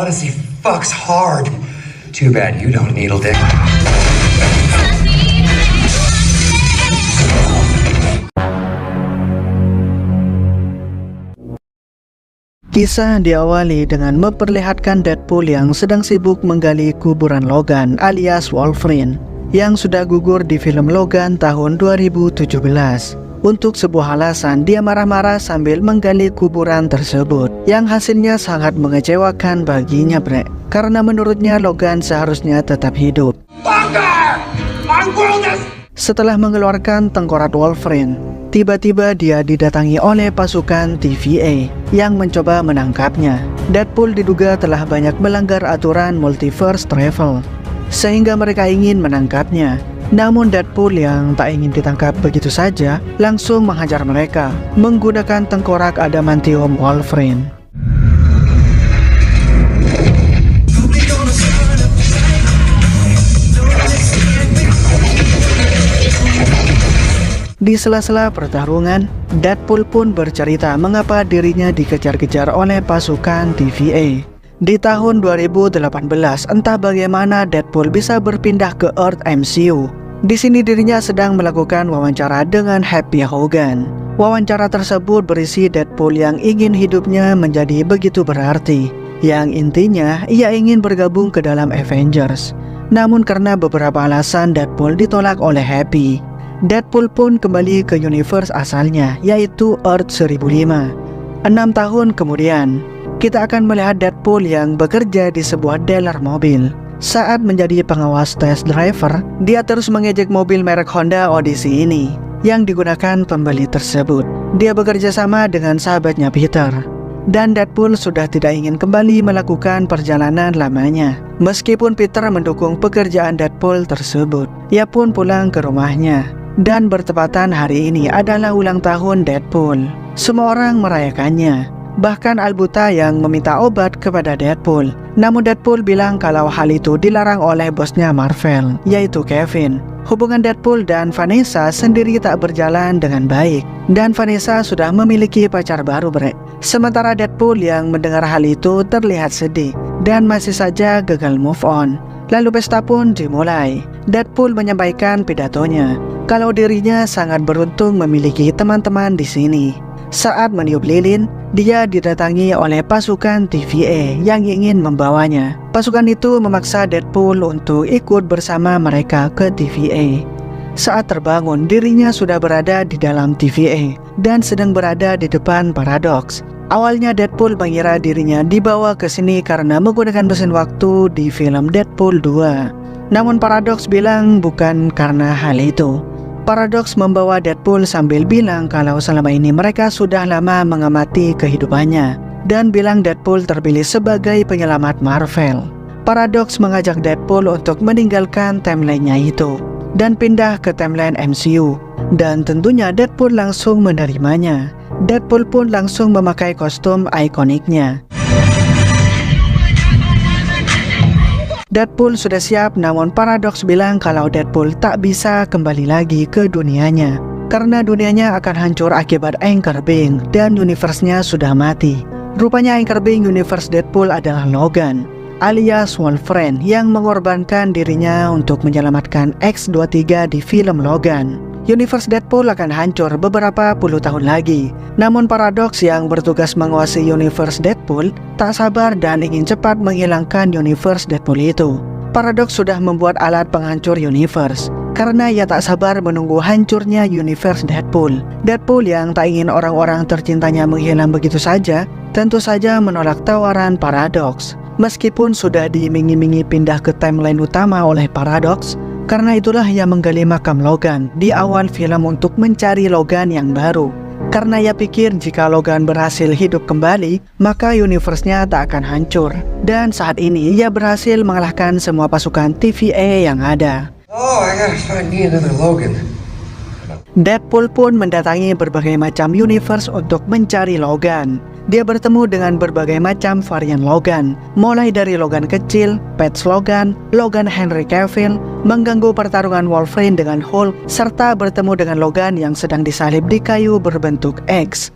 Odyssey fucks hard. Too bad you don't needle dick. Kisah diawali dengan memperlihatkan Deadpool yang sedang sibuk menggali kuburan Logan alias Wolverine yang sudah gugur di film Logan tahun 2017. Untuk sebuah alasan, dia marah-marah sambil menggali kuburan tersebut yang hasilnya sangat mengecewakan baginya, bre. Karena menurutnya Logan seharusnya tetap hidup. Setelah mengeluarkan tengkorak Wolverine, tiba-tiba dia didatangi oleh pasukan TVA yang mencoba menangkapnya. Deadpool diduga telah banyak melanggar aturan multiverse travel, sehingga mereka ingin menangkapnya. Namun Deadpool yang tak ingin ditangkap begitu saja langsung menghajar mereka menggunakan tengkorak adamantium Wolverine. Di sela-sela pertarungan, Deadpool pun bercerita mengapa dirinya dikejar-kejar oleh pasukan TVA. Di tahun 2018, entah bagaimana Deadpool bisa berpindah ke Earth MCU. Di sini dirinya sedang melakukan wawancara dengan Happy Hogan. Wawancara tersebut berisi Deadpool yang ingin hidupnya menjadi begitu berarti, yang intinya ia ingin bergabung ke dalam Avengers. Namun karena beberapa alasan Deadpool ditolak oleh Happy. Deadpool pun kembali ke universe asalnya, yaitu Earth 1005. 6 tahun kemudian, kita akan melihat Deadpool yang bekerja di sebuah dealer mobil. Saat menjadi pengawas test driver, dia terus mengejek mobil merek Honda Odyssey ini yang digunakan pembeli tersebut. Dia bekerja sama dengan sahabatnya Peter, dan Deadpool sudah tidak ingin kembali melakukan perjalanan lamanya. Meskipun Peter mendukung pekerjaan Deadpool tersebut, ia pun pulang ke rumahnya. Dan bertepatan hari ini adalah ulang tahun Deadpool. Semua orang merayakannya, bahkan Albuta yang meminta obat kepada Deadpool. Namun Deadpool bilang kalau hal itu dilarang oleh bosnya Marvel, yaitu Kevin. Hubungan Deadpool dan Vanessa sendiri tak berjalan dengan baik, dan Vanessa sudah memiliki pacar baru, bre. Sementara Deadpool yang mendengar hal itu terlihat sedih dan masih saja gagal move on. Lalu pesta pun dimulai. Deadpool menyampaikan pidatonya kalau dirinya sangat beruntung memiliki teman-teman di sini. Saat meniup lilin, dia didatangi oleh pasukan TVA yang ingin membawanya. Pasukan itu memaksa Deadpool untuk ikut bersama mereka ke TVA. Saat terbangun, dirinya sudah berada di dalam TVA dan sedang berada di depan Paradox. Awalnya Deadpool mengira dirinya dibawa ke sini karena menggunakan mesin waktu di film Deadpool 2. Namun Paradox bilang bukan karena hal itu. Paradox membawa Deadpool sambil bilang kalau selama ini mereka sudah lama mengamati kehidupannya dan bilang Deadpool terpilih sebagai penyelamat Marvel. Paradox mengajak Deadpool untuk meninggalkan timeline-nya itu dan pindah ke timeline MCU, dan tentunya Deadpool langsung menerimanya. Deadpool pun langsung memakai kostum ikoniknya. Deadpool sudah siap, namun Paradox bilang kalau Deadpool tak bisa kembali lagi ke dunianya karena dunianya akan hancur akibat Anchor Being dan universe-nya sudah mati. Rupanya Anchor Being universe Deadpool adalah Logan alias Wolverine yang mengorbankan dirinya untuk menyelamatkan X-23 di film Logan. Universe Deadpool akan hancur beberapa puluh tahun lagi. Namun Paradox yang bertugas menguasai universe Deadpool tak sabar dan ingin cepat menghilangkan universe Deadpool itu. Paradox sudah membuat alat penghancur universe karena ia tak sabar menunggu hancurnya universe Deadpool. Deadpool yang tak ingin orang-orang tercintanya menghilang begitu saja, tentu saja menolak tawaran Paradox. Meskipun sudah diiming-imingi pindah ke timeline utama oleh Paradox, karena itulah ia menggali makam Logan di awal film untuk mencari Logan yang baru. Karena ia pikir jika Logan berhasil hidup kembali, maka universe-nya tak akan hancur. Dan saat ini ia berhasil mengalahkan semua pasukan TVA yang ada. Oh, I gotta find me another Logan. Deadpool pun mendatangi berbagai macam universe untuk mencari Logan. Dia bertemu dengan berbagai macam varian Logan, mulai dari Logan kecil, Patch Logan, Logan Henry Cavill, mengganggu pertarungan Wolverine dengan Hulk, serta bertemu dengan Logan yang sedang disalib di kayu berbentuk X.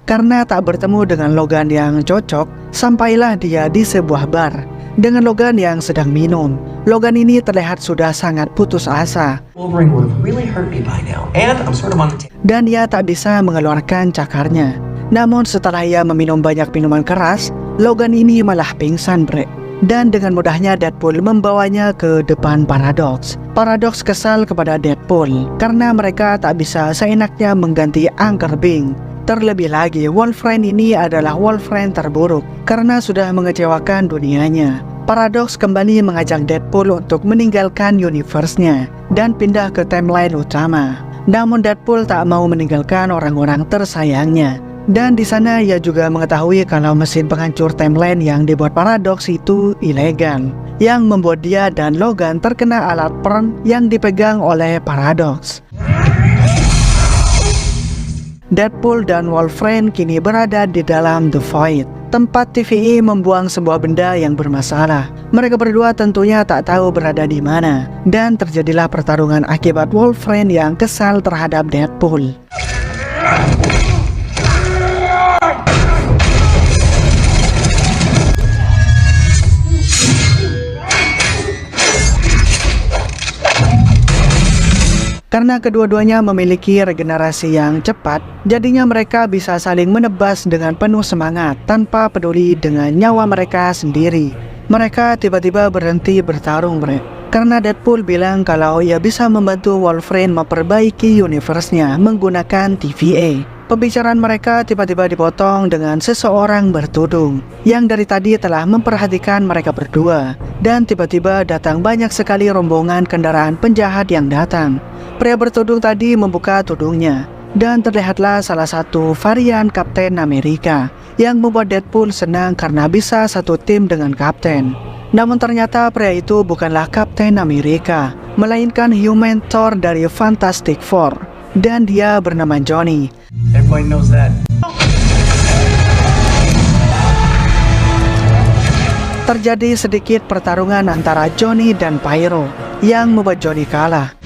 Karena tak bertemu dengan Logan yang cocok, sampailah dia di sebuah bar dengan Logan yang sedang minum. Logan ini terlihat sudah sangat putus asa Wolverine would have really hurt me by now, and I'm sort of on the dan ia tak bisa mengeluarkan cakarnya. Namun setelah ia meminum banyak minuman keras, Logan ini malah pingsan, bre. Dan dengan mudahnya Deadpool membawanya ke depan Paradox. Paradox kesal kepada Deadpool karena mereka tak bisa seenaknya mengganti Anchor Bing. Terlebih lagi, Wolverine ini adalah Wolverine terburuk karena sudah mengecewakan dunianya. Paradox kembali mengajak Deadpool untuk meninggalkan universe-nya dan pindah ke timeline utama. Namun Deadpool tak mau meninggalkan orang-orang tersayangnya. Dan di sana ia juga mengetahui kalau mesin penghancur timeline yang dibuat Paradox itu ilegal, yang membuat dia dan Logan terkena alat perang yang dipegang oleh Paradox. Deadpool dan Wolverine kini berada di dalam The Void, tempat TVE membuang sebuah benda yang bermasalah. Mereka berdua tentunya tak tahu berada di mana, dan terjadilah pertarungan akibat Wolverine yang kesal terhadap Deadpool. Karena kedua-duanya memiliki regenerasi yang cepat, jadinya mereka bisa saling menebas dengan penuh semangat tanpa peduli dengan nyawa mereka sendiri. Mereka tiba-tiba berhenti bertarung, bre. Karena Deadpool bilang kalau ia bisa membantu Wolverine memperbaiki universe-nya menggunakan TVA. Pembicaraan mereka tiba-tiba dipotong dengan seseorang bertudung yang dari tadi telah memperhatikan mereka berdua. Dan tiba-tiba datang banyak sekali rombongan kendaraan penjahat yang datang. Pria bertudung tadi membuka tudungnya dan terlihatlah salah satu varian Kapten Amerika yang membuat Deadpool senang karena bisa satu tim dengan Kapten. Namun ternyata pria itu bukanlah Kapten Amerika, melainkan Human Thor dari Fantastic Four, dan dia bernama Johnny. Everybody knows that. Terjadi sedikit pertarungan antara Johnny dan Pyro yang membuat Johnny kalah.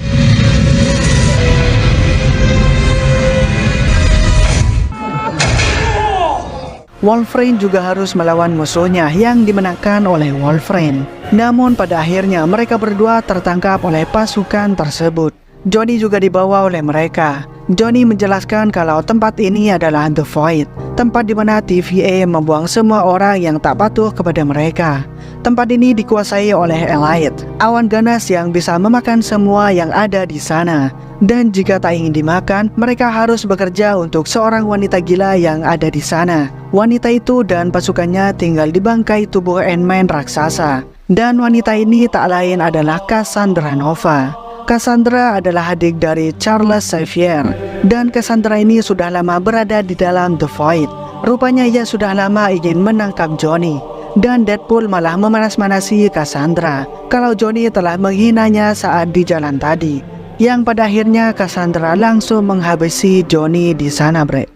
Wolverine juga harus melawan musuhnya yang dimenangkan oleh Wolverine. Namun pada akhirnya mereka berdua tertangkap oleh pasukan tersebut. Johnny juga dibawa oleh mereka. Johnny menjelaskan kalau tempat ini adalah The Void, tempat di mana TVA membuang semua orang yang tak patuh kepada mereka. Tempat ini dikuasai oleh Elite, awan ganas yang bisa memakan semua yang ada di sana. Dan jika tak ingin dimakan, mereka harus bekerja untuk seorang wanita gila yang ada di sana. Wanita itu dan pasukannya tinggal di bangkai tubuh Ant-Man raksasa. Dan wanita ini tak lain adalah Cassandra Nova. Cassandra adalah adik dari Charles Xavier, dan Cassandra ini sudah lama berada di dalam The Void. Rupanya ia sudah lama ingin menangkap Johnny, dan Deadpool malah memanas-manasi Cassandra kalau Johnny telah menghinanya saat di jalan tadi. Yang pada akhirnya Cassandra langsung menghabisi Johnny di sana, bre.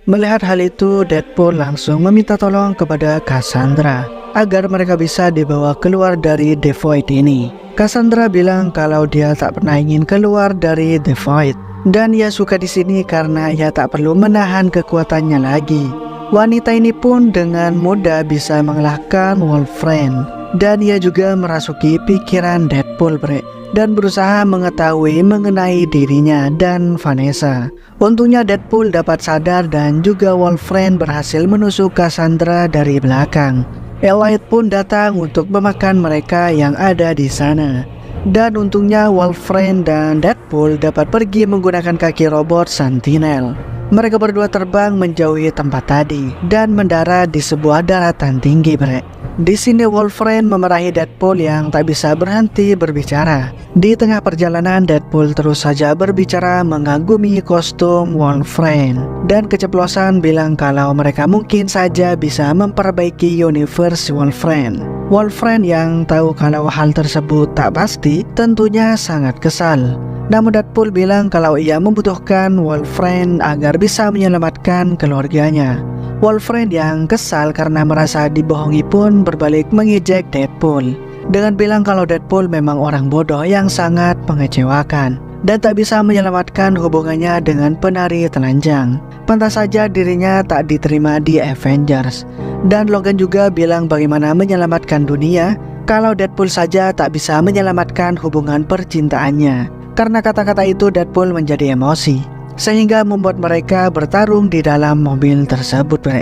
Melihat hal itu, Deadpool langsung meminta tolong kepada Cassandra agar mereka bisa dibawa keluar dari The Void ini. Cassandra bilang kalau dia tak pernah ingin keluar dari The Void, dan ia suka di sini karena ia tak perlu menahan kekuatannya lagi. Wanita ini pun dengan mudah bisa mengalahkan Wolverine, dan ia juga merasuki pikiran Deadpool, bre, dan berusaha mengetahui mengenai dirinya dan Vanessa. Untungnya Deadpool dapat sadar dan juga Wolverine berhasil menusuk Cassandra dari belakang. Elite pun datang untuk memakan mereka yang ada di sana. Dan untungnya Wolverine dan Deadpool dapat pergi menggunakan kaki robot Sentinel. Mereka berdua terbang menjauhi tempat tadi dan mendarat di sebuah daratan tinggi, bre. Di sini Wolverine memarahi Deadpool yang tak bisa berhenti berbicara. Di tengah perjalanan Deadpool terus saja berbicara mengagumi kostum Wolverine dan keceplosan bilang kalau mereka mungkin saja bisa memperbaiki universe Wolverine. Wolverine yang tahu kalau hal tersebut tak pasti tentunya sangat kesal. Namun Deadpool bilang kalau ia membutuhkan Wolverine agar bisa menyelamatkan keluarganya. Wolverine yang kesal karena merasa dibohongi pun berbalik mengejek Deadpool dengan bilang kalau Deadpool memang orang bodoh yang sangat mengecewakan. dan tak bisa menyelamatkan hubungannya dengan penari telanjang. Pantas saja dirinya tak diterima di Avengers. Dan Logan juga bilang bagaimana menyelamatkan dunia kalau Deadpool saja tak bisa menyelamatkan hubungan percintaannya. Karena kata-kata itu Deadpool menjadi emosi, sehingga membuat mereka bertarung di dalam mobil tersebut, Bre.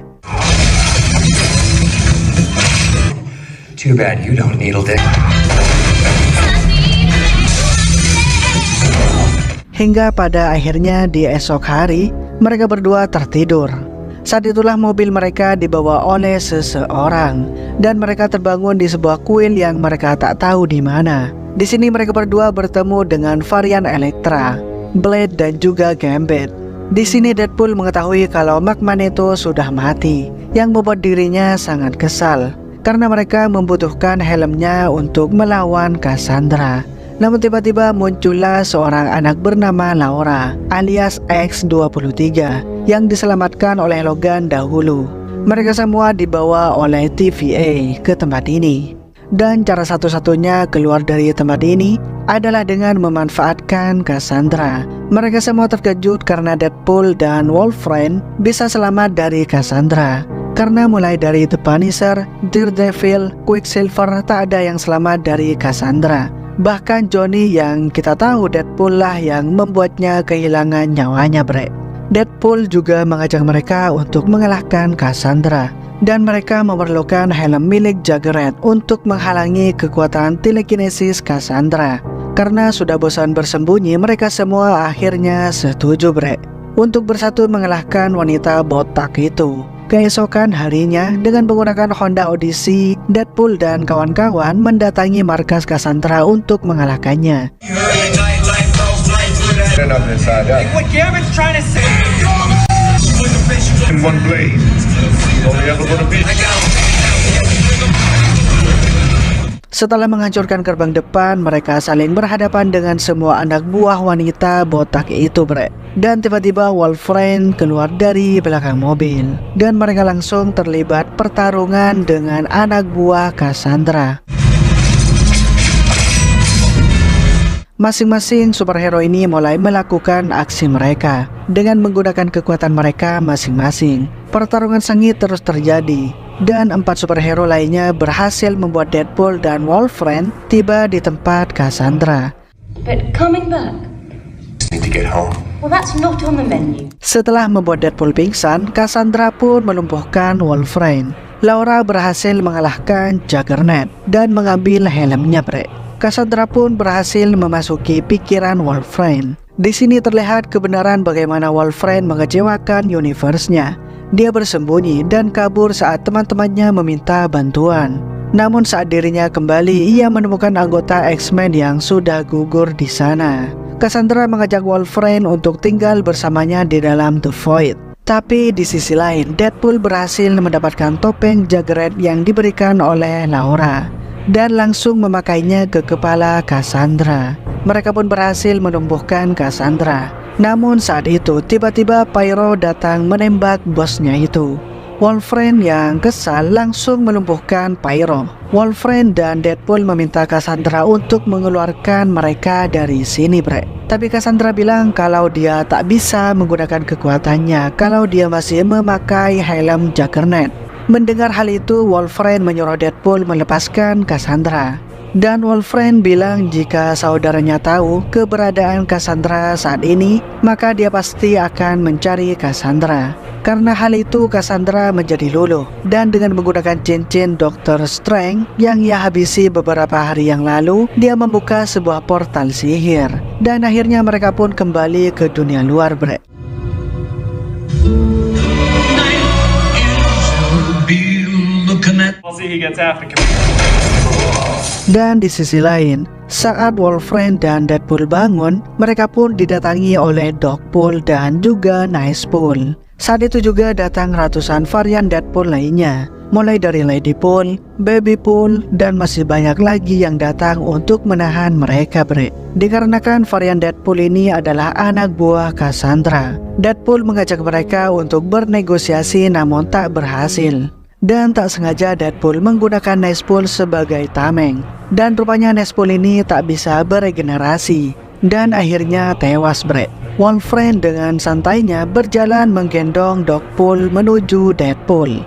Too bad you don't needle dick. Hingga pada akhirnya di esok hari, mereka berdua tertidur. Saat itulah mobil mereka dibawa oleh seseorang, dan mereka terbangun di sebuah kuil yang mereka tak tahu di mana. Di sini mereka berdua bertemu dengan varian Elektra, Blade dan juga Gambit. Di sini Deadpool mengetahui kalau Magneto sudah mati, yang membuat dirinya sangat kesal karena mereka membutuhkan helmnya untuk melawan Cassandra. Namun tiba-tiba muncullah seorang anak bernama Laura alias X-23 yang diselamatkan oleh Logan dahulu. Mereka semua dibawa oleh TVA ke tempat ini. Dan cara satu-satunya keluar dari tempat ini adalah dengan memanfaatkan Cassandra. Mereka semua terkejut karena Deadpool dan Wolverine bisa selamat dari Cassandra. Karena mulai dari The Punisher, Daredevil, Quicksilver tak ada yang selamat dari Cassandra. Bahkan Johnny yang kita tahu Deadpool lah yang membuatnya kehilangan nyawanya, Bre. Deadpool juga mengajak mereka untuk mengalahkan Cassandra, dan mereka memerlukan helm milik Juggernaut untuk menghalangi kekuatan telekinesis Cassandra. Karena sudah bosan bersembunyi, mereka semua akhirnya setuju, Bre, untuk bersatu mengalahkan wanita botak itu. Keesokan harinya, dengan menggunakan Honda Odyssey, Deadpool dan kawan-kawan mendatangi markas Cassandra untuk mengalahkannya. What Gambit's trying to say. In one blade. Only ever gonna be. Setelah menghancurkan gerbang depan, mereka saling berhadapan dengan semua anak buah wanita botak itu, Bre. Dan tiba-tiba Wolverine keluar dari belakang mobil, dan mereka langsung terlibat pertarungan dengan anak buah Cassandra. Masing-masing superhero ini mulai melakukan aksi mereka dengan menggunakan kekuatan mereka masing-masing. Pertarungan sengit terus terjadi, dan 4 superhero lainnya berhasil membuat Deadpool dan Wolverine tiba di tempat Cassandra. But coming back? Just need to get home. Well, that's not on the menu. Setelah membuat Deadpool pingsan, Cassandra pun melumpuhkan Wolverine. Laura berhasil mengalahkan Juggernaut dan mengambil helmnya, Bre. Cassandra pun berhasil memasuki pikiran Wolverine. Di sini terlihat kebenaran bagaimana Wolverine mengecewakan universe-nya. Dia bersembunyi dan kabur saat teman-temannya meminta bantuan. Namun saat dirinya kembali, ia menemukan anggota X-Men yang sudah gugur di sana. Cassandra mengajak Wolverine untuk tinggal bersamanya di dalam The Void. Tapi di sisi lain, Deadpool berhasil mendapatkan topeng Juggernaut yang diberikan oleh Laura dan langsung memakainya ke kepala Cassandra. Mereka pun berhasil menumbuhkan Cassandra. Namun saat itu tiba-tiba Pyro datang menembak bosnya itu. Wolverine yang kesal langsung melumpuhkan Pyro. Wolverine dan Deadpool meminta Cassandra untuk mengeluarkan mereka dari sini, Bre. Tapi Cassandra bilang kalau dia tak bisa menggunakan kekuatannya kalau dia masih memakai helm Juggernaut. Mendengar hal itu, Wolverine menyuruh Deadpool melepaskan Cassandra. Dan Wolverine bilang jika saudaranya tahu keberadaan Cassandra saat ini, maka dia pasti akan mencari Cassandra. Karena hal itu, Cassandra menjadi luluh. Dan dengan menggunakan cincin Dr. Strange yang ia habisi beberapa hari yang lalu, dia membuka sebuah portal sihir. Dan akhirnya mereka pun kembali ke dunia luar, Bre. Dan di sisi lain, saat Wolverine dan Deadpool bangun, mereka pun didatangi oleh Dogpool dan juga Nicepool. Saat itu juga datang ratusan varian Deadpool lainnya, mulai dari Ladypool, Babypool, dan masih banyak lagi yang datang untuk menahan mereka, Bre. Dikarenakan varian Deadpool ini adalah anak buah Cassandra, Deadpool mengajak mereka untuk bernegosiasi namun tak berhasil. Dan tak sengaja Deadpool menggunakan Nicepool sebagai tameng. Dan rupanya Nicepool ini tak bisa beregenerasi. dan akhirnya tewas, bre. Wolverine dengan santainya berjalan menggendong Deadpool menuju Deadpool.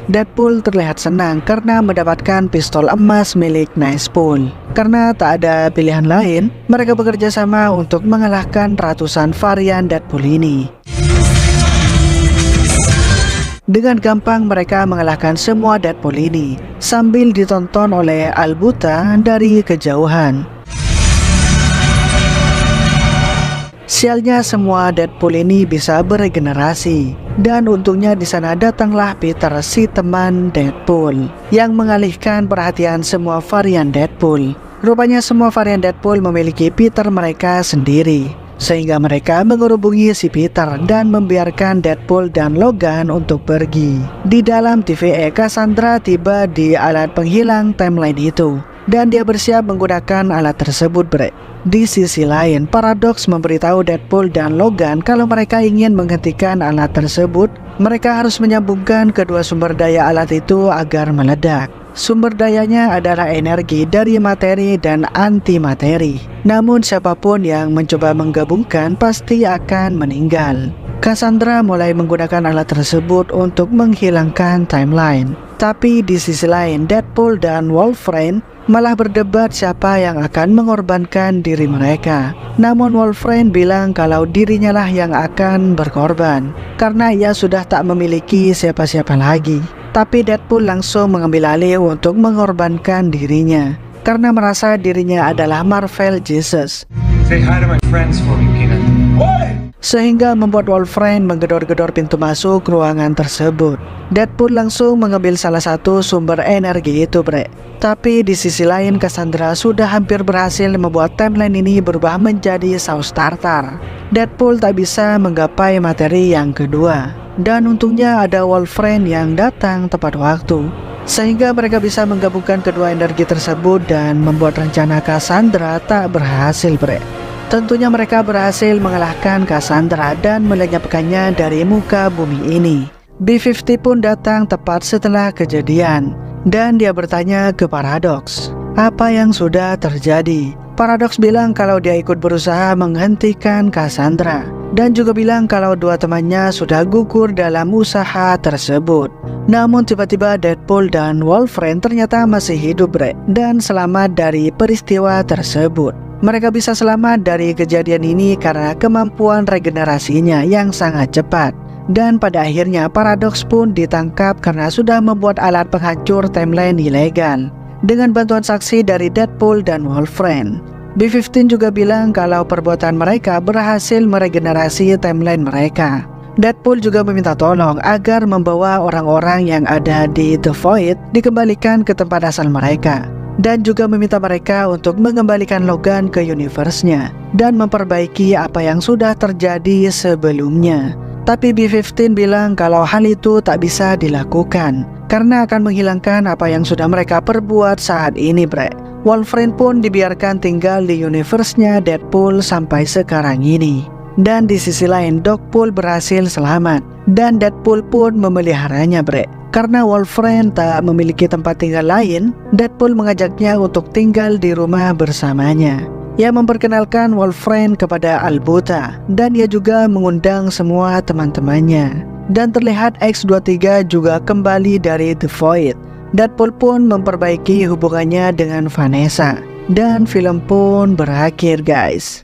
Deadpool terlihat senang karena mendapatkan pistol emas milik Nicepool. Karena tak ada pilihan lain, mereka bekerja sama untuk mengalahkan ratusan varian Deadpool ini. Dengan gampang mereka mengalahkan semua Deadpool ini, sambil ditonton oleh Albuta dari kejauhan. Sialnya semua Deadpool ini bisa beregenerasi, dan untungnya di sana datanglah Peter, si teman Deadpool, yang mengalihkan perhatian semua varian Deadpool. Rupanya semua varian Deadpool memiliki Peter mereka sendiri, sehingga mereka menghubungi si Peter dan membiarkan Deadpool dan Logan untuk pergi. Di dalam TVA, Cassandra tiba di alat penghilang timeline itu, dan dia bersiap menggunakan alat tersebut, bre. Di sisi lain, Paradox memberitahu Deadpool dan Logan kalau mereka ingin menghentikan alat tersebut, mereka harus menyambungkan kedua sumber daya alat itu agar meledak. Sumber dayanya adalah energi dari materi dan antimateri. Namun siapapun yang mencoba menggabungkan pasti akan meninggal. Cassandra mulai menggunakan alat tersebut untuk menghilangkan timeline. Tapi di sisi lain, Deadpool dan Wolverine malah berdebat siapa yang akan mengorbankan diri mereka. Namun Wolverine bilang kalau dirinya lah yang akan berkorban, karena ia sudah tak memiliki siapa-siapa lagi. Tapi Deadpool langsung mengambil alih untuk mengorbankan dirinya, karena merasa dirinya adalah Marvel Jesus. Say hi to my friends for me, Peanut. Sehingga membuat Wolverine menggedor-gedor pintu masuk ruangan tersebut. Deadpool langsung mengambil salah satu sumber energi itu, bre. Tapi di sisi lain, Cassandra sudah hampir berhasil membuat timeline ini berubah menjadi saus tartar. Deadpool tak bisa menggapai materi yang kedua, dan untungnya ada Wolverine yang datang tepat waktu, sehingga mereka bisa menggabungkan kedua energi tersebut dan membuat rencana Cassandra tak berhasil, bre. Tentunya mereka berhasil mengalahkan Cassandra dan melenyapkannya dari muka bumi ini. B-50 pun datang tepat setelah kejadian, dan dia bertanya ke Paradox apa yang sudah terjadi. Paradox bilang kalau dia ikut berusaha menghentikan Cassandra, dan juga bilang kalau dua temannya sudah gugur dalam usaha tersebut. Namun tiba-tiba Deadpool dan Wolverine ternyata masih hidup, bre, dan selamat dari peristiwa tersebut. Mereka bisa selamat dari kejadian ini karena kemampuan regenerasinya yang sangat cepat. Dan pada akhirnya Paradox pun ditangkap karena sudah membuat alat penghancur timeline ilegal dengan bantuan saksi dari Deadpool dan Wolverine. B-15 juga bilang kalau perbuatan mereka berhasil meregenerasi timeline mereka. Deadpool juga meminta tolong agar membawa orang-orang yang ada di The Void dikembalikan ke tempat asal mereka, dan juga meminta mereka untuk mengembalikan Logan ke universe-nya dan memperbaiki apa yang sudah terjadi sebelumnya. Tapi B-15 bilang kalau hal itu tak bisa dilakukan karena akan menghilangkan apa yang sudah mereka perbuat saat ini, bre. Wolverine pun dibiarkan tinggal di universe-nya Deadpool sampai sekarang ini. Dan di sisi lain, Deadpool berhasil selamat, dan Deadpool pun memeliharanya, bre. Karena Wolverine tak memiliki tempat tinggal lain, Deadpool mengajaknya untuk tinggal di rumah bersamanya. Ia memperkenalkan Wolverine kepada Albuta, dan ia juga mengundang semua teman-temannya. Dan terlihat X-23 juga kembali dari The Void. Deadpool pun memperbaiki hubungannya dengan Vanessa, dan film pun berakhir, guys.